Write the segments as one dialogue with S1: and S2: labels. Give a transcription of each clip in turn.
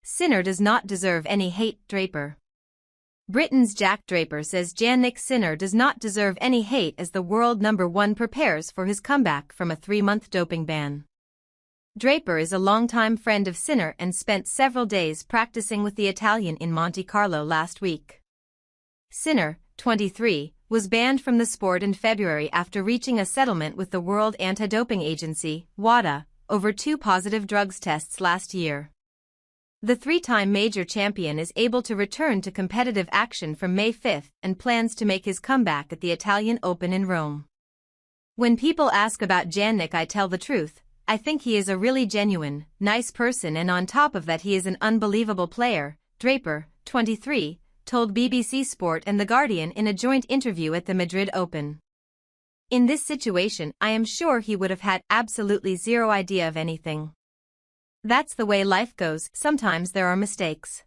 S1: Sinner does not deserve any hate. Draper. Britain's Jack Draper says Jannik Sinner does not deserve any hate as the world number one prepares for his comeback from a 3-month doping ban. Draper is a longtime friend of Sinner and spent several days practicing with the Italian in Monte Carlo last week. Sinner, 23, was banned from the sport in February after reaching a settlement with the World Anti-Doping Agency, WADA, over 2 positive drugs tests last year. The 3-time major champion is able to return to competitive action from May 5 and plans to make his comeback at the Italian Open in Rome. When people ask about Jannik, I tell the truth. I think he is a really genuine, nice person, and on top of that he is an unbelievable player, Draper, 23, told BBC Sport and The Guardian in a joint interview at the Madrid Open. In this situation, I am sure he would have had absolutely zero idea of anything. That's the way life goes, sometimes there are mistakes.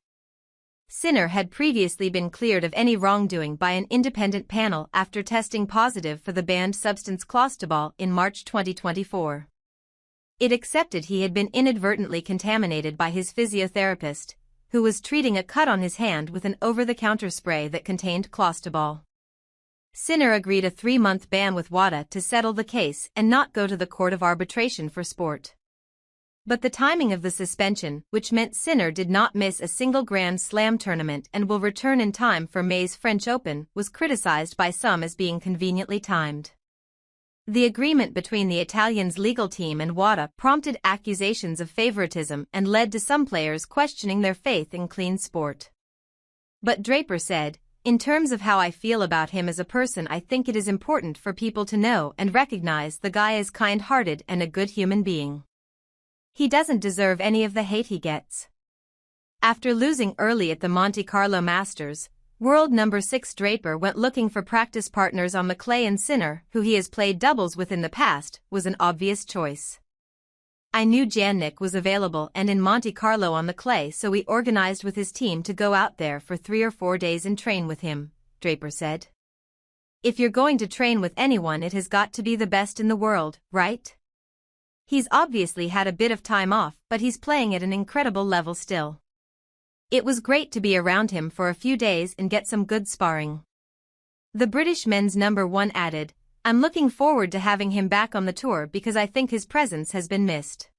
S1: Sinner had previously been cleared of any wrongdoing by an independent panel after testing positive for the banned substance clostebol in March 2024. It accepted he had been inadvertently contaminated by his physiotherapist, who was treating a cut on his hand with an over-the-counter spray that contained clostebol. Sinner agreed a 3-month ban with WADA to settle the case and not go to the Court of Arbitration for Sport. But the timing of the suspension, which meant Sinner did not miss a single Grand Slam tournament and will return in time for May's French Open, was criticized by some as being conveniently timed. The agreement between the Italian's legal team and WADA prompted accusations of favoritism and led to some players questioning their faith in clean sport. But Draper said, "In terms of how I feel about him as a person, I think it is important for people to know and recognize the guy is kind-hearted and a good human being. He doesn't deserve any of the hate he gets." After losing early at the Monte Carlo Masters, world number 6 Draper went looking for practice partners on the clay, and Sinner, who he has played doubles with in the past, was an obvious choice. "I knew Jannik was available and in Monte Carlo on the clay, so we organized with his team to go out there for 3 or 4 days and train with him," Draper said. "If you're going to train with anyone, it has got to be the best in the world, right? He's obviously had a bit of time off, but he's playing at an incredible level still. It was great to be around him for a few days and get some good sparring." The British men's number 1 added, "I'm looking forward to having him back on the tour because I think his presence has been missed."